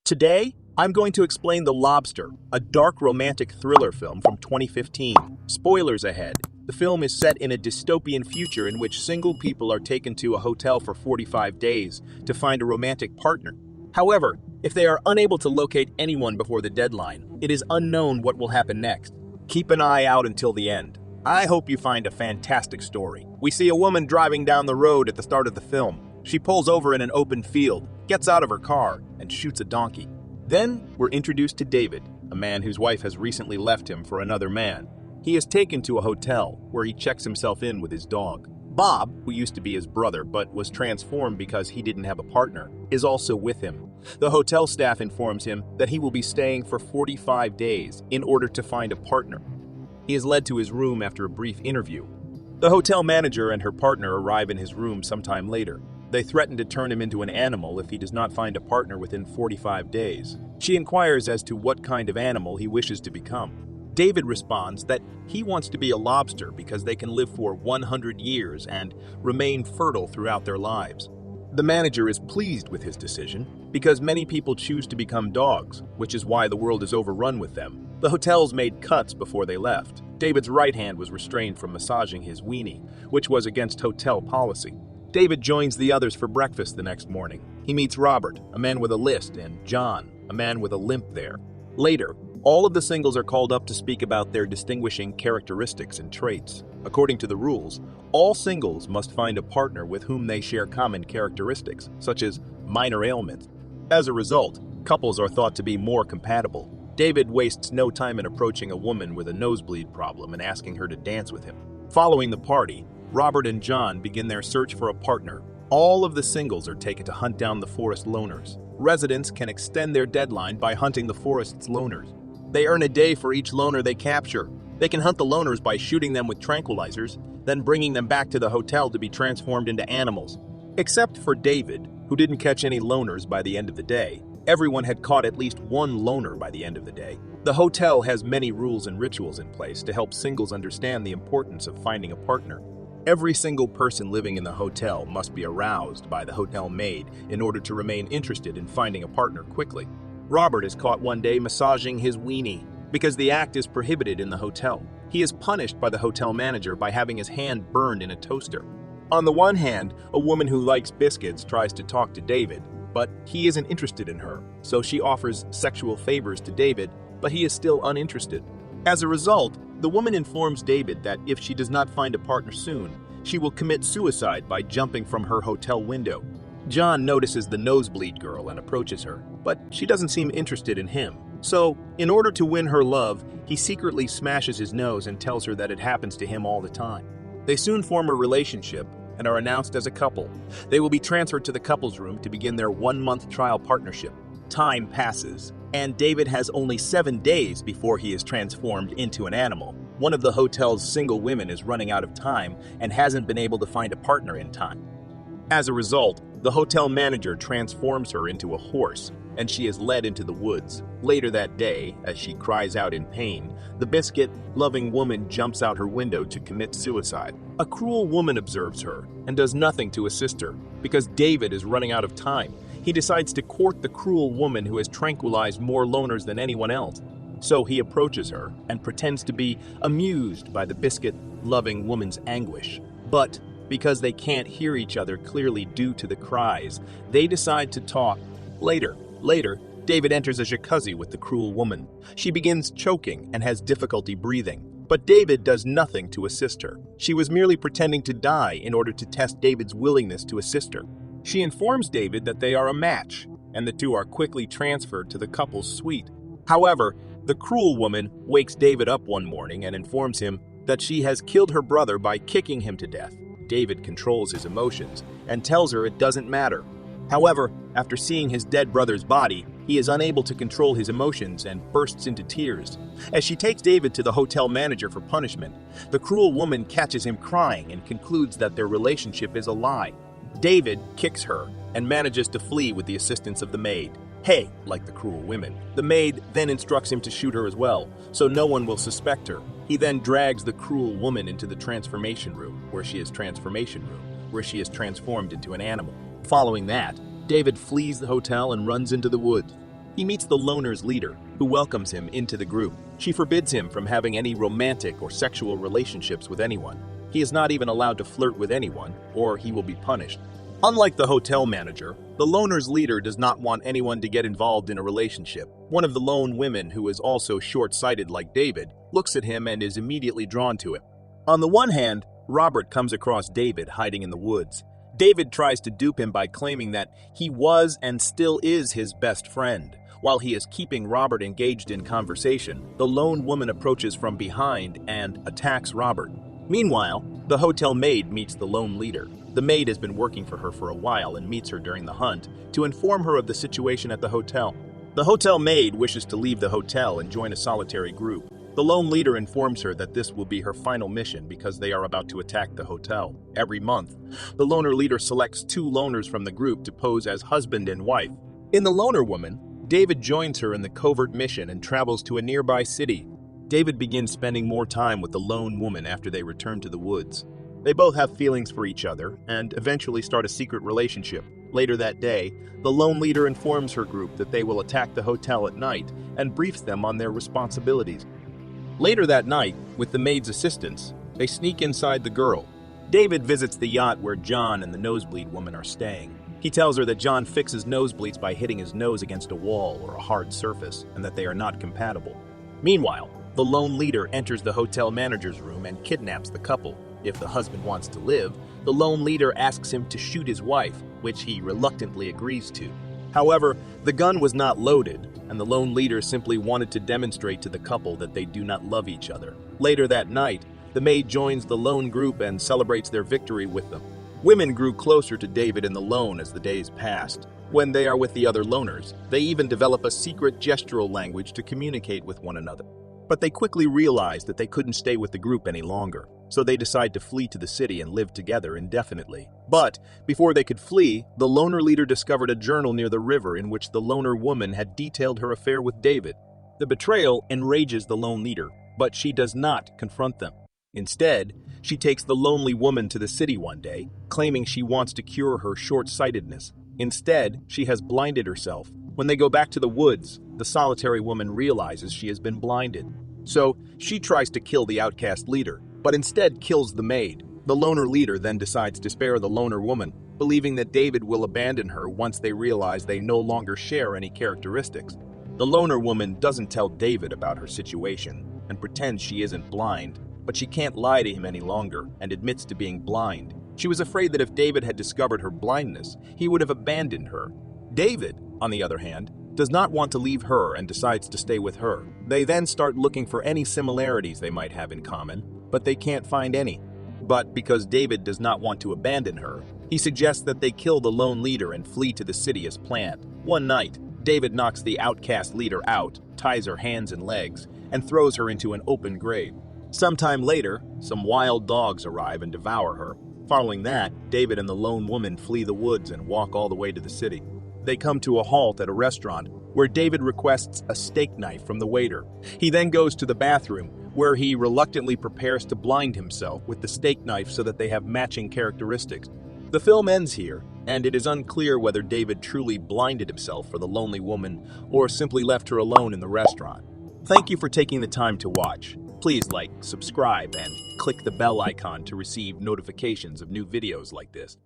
Today, I'm going to explain The Lobster, a dark romantic thriller film from 2015. Spoilers ahead. The film is set in a dystopian future in which single people are taken to a hotel for 45 days to find a romantic partner. However, if they are unable to locate anyone before the deadline, it is unknown what will happen next. Keep an eye out until the end. I hope you find a fantastic story. We see a woman driving down the road at the start of the film. She pulls over in an open field, gets out of her car, and shoots a donkey. Then, we're introduced to David, a man whose wife has recently left him for another man. He is taken to a hotel, where he checks himself in with his dog. Bob, who used to be his brother but was transformed because he didn't have a partner, is also with him. The hotel staff informs him that he will be staying for 45 days in order to find a partner. He is led to his room after a brief interview. The hotel manager and her partner arrive in his room sometime later. They threaten to turn him into an animal if he does not find a partner within 45 days. She inquires as to what kind of animal he wishes to become. David responds that he wants to be a lobster because they can live for 100 years and remain fertile throughout their lives. The manager is pleased with his decision because many people choose to become dogs, which is why the world is overrun with them. The hotels made cuts before they left. David's right hand was restrained from massaging his weenie, which was against hotel policy. David joins the others for breakfast the next morning. He meets Robert, a man with a list, and John, a man with a limp there. Later, all of the singles are called up to speak about their distinguishing characteristics and traits. According to the rules, all singles must find a partner with whom they share common characteristics, such as minor ailments. As a result, couples are thought to be more compatible. David wastes no time in approaching a woman with a nosebleed problem and asking her to dance with him. Following the party, Robert and John begin their search for a partner. All of the singles are taken to hunt down the forest loners. Residents can extend their deadline by hunting the forest's loners. They earn a day for each loner they capture. They can hunt the loners by shooting them with tranquilizers, then bringing them back to the hotel to be transformed into animals. Except for David, who didn't catch any loners by the end of the day. Everyone had caught at least one loner by the end of the day. The hotel has many rules and rituals in place to help singles understand the importance of finding a partner. Every single person living in the hotel must be aroused by the hotel maid in order to remain interested in finding a partner quickly. Robert is caught one day massaging his weenie because the act is prohibited in the hotel. He is punished by the hotel manager by having his hand burned in a toaster. On the one hand, a woman who likes biscuits tries to talk to David, but he isn't interested in her, so she offers sexual favors to David, but he is still uninterested. As a result, the woman informs David that if she does not find a partner soon, she will commit suicide by jumping from her hotel window. John notices the nosebleed girl and approaches her, but she doesn't seem interested in him. So, in order to win her love, he secretly smashes his nose and tells her that it happens to him all the time. They soon form a relationship and are announced as a couple. They will be transferred to the couple's room to begin their 1-month trial partnership. Time passes, and David has only 7 days before he is transformed into an animal. One of the hotel's single women is running out of time and hasn't been able to find a partner in time. As a result, the hotel manager transforms her into a horse, and she is led into the woods. Later that day, as she cries out in pain, the biscuit-loving woman jumps out her window to commit suicide. A cruel woman observes her and does nothing to assist her. Because David is running out of time, he decides to court the cruel woman who has tranquilized more loners than anyone else. So he approaches her and pretends to be amused by the biscuit-loving woman's anguish. But because they can't hear each other clearly due to the cries, they decide to talk. Later, David enters a jacuzzi with the cruel woman. She begins choking and has difficulty breathing. But David does nothing to assist her. She was merely pretending to die in order to test David's willingness to assist her. She informs David that they are a match, and the two are quickly transferred to the couple's suite. However, the cruel woman wakes David up one morning and informs him that she has killed her brother by kicking him to death. David controls his emotions and tells her it doesn't matter. However, after seeing his dead brother's body, he is unable to control his emotions and bursts into tears. As she takes David to the hotel manager for punishment, the cruel woman catches him crying and concludes that their relationship is a lie. David kicks her and manages to flee with the assistance of the maid. Hey, like the cruel women. The maid then instructs him to shoot her as well, so no one will suspect her. He then drags the cruel woman into the transformation room, where she is transformed into an animal. Following that, David flees the hotel and runs into the woods. He meets the loner's leader, who welcomes him into the group. She forbids him from having any romantic or sexual relationships with anyone. He is not even allowed to flirt with anyone, or he will be punished. Unlike the hotel manager, the loner's leader does not want anyone to get involved in a relationship. One of the lone women, who is also short-sighted like David, looks at him and is immediately drawn to him. On the one hand, Robert comes across David hiding in the woods. David tries to dupe him by claiming that he was and still is his best friend. While he is keeping Robert engaged in conversation, the lone woman approaches from behind and attacks Robert. Meanwhile, the hotel maid meets the lone leader. The maid has been working for her for a while and meets her during the hunt to inform her of the situation at the hotel. The hotel maid wishes to leave the hotel and join a solitary group. The lone leader informs her that this will be her final mission because they are about to attack the hotel. Every month, the loner leader selects 2 loners from the group to pose as husband and wife. In The Loner Woman, David joins her in the covert mission and travels to a nearby city. David begins spending more time with the lone woman after they return to the woods. They both have feelings for each other and eventually start a secret relationship. Later that day, the lone leader informs her group that they will attack the hotel at night and briefs them on their responsibilities. Later that night, with the maid's assistance, they sneak inside the girl. David visits the yacht where John and the nosebleed woman are staying. He tells her that John fixes nosebleeds by hitting his nose against a wall or a hard surface, and that they are not compatible. Meanwhile, the lone leader enters the hotel manager's room and kidnaps the couple. If the husband wants to live, the lone leader asks him to shoot his wife, which he reluctantly agrees to. However, the gun was not loaded, and the lone leader simply wanted to demonstrate to the couple that they do not love each other. Later that night, the maid joins the lone group and celebrates their victory with them. Women grew closer to David and the lone as the days passed. When they are with the other loners, they even develop a secret gestural language to communicate with one another. But they quickly realized that they couldn't stay with the group any longer, so they decide to flee to the city and live together indefinitely. But before they could flee, the loner leader discovered a journal near the river in which the loner woman had detailed her affair with David. The betrayal enrages the lone leader, but she does not confront them. Instead, she takes the lonely woman to the city one day, claiming she wants to cure her short-sightedness. Instead, she has blinded herself. When they go back to the woods, the solitary woman realizes she has been blinded. So, she tries to kill the outcast leader, but instead kills the maid. The loner leader then decides to spare the loner woman, believing that David will abandon her once they realize they no longer share any characteristics. The loner woman doesn't tell David about her situation and pretends she isn't blind, but she can't lie to him any longer and admits to being blind. She was afraid that if David had discovered her blindness, he would have abandoned her. David, on the other hand, does not want to leave her and decides to stay with her. They then start looking for any similarities they might have in common, but they can't find any. But because David does not want to abandon her, he suggests that they kill the lone leader and flee to the city as planned. One night, David knocks the outcast leader out, ties her hands and legs, and throws her into an open grave. Sometime later, some wild dogs arrive and devour her. Following that, David and the lone woman flee the woods and walk all the way to the city. They come to a halt at a restaurant where David requests a steak knife from the waiter. He then goes to the bathroom where he reluctantly prepares to blind himself with the steak knife so that they have matching characteristics. The film ends here, and it is unclear whether David truly blinded himself for the lonely woman or simply left her alone in the restaurant. Thank you for taking the time to watch. Please like, subscribe, and click the bell icon to receive notifications of new videos like this.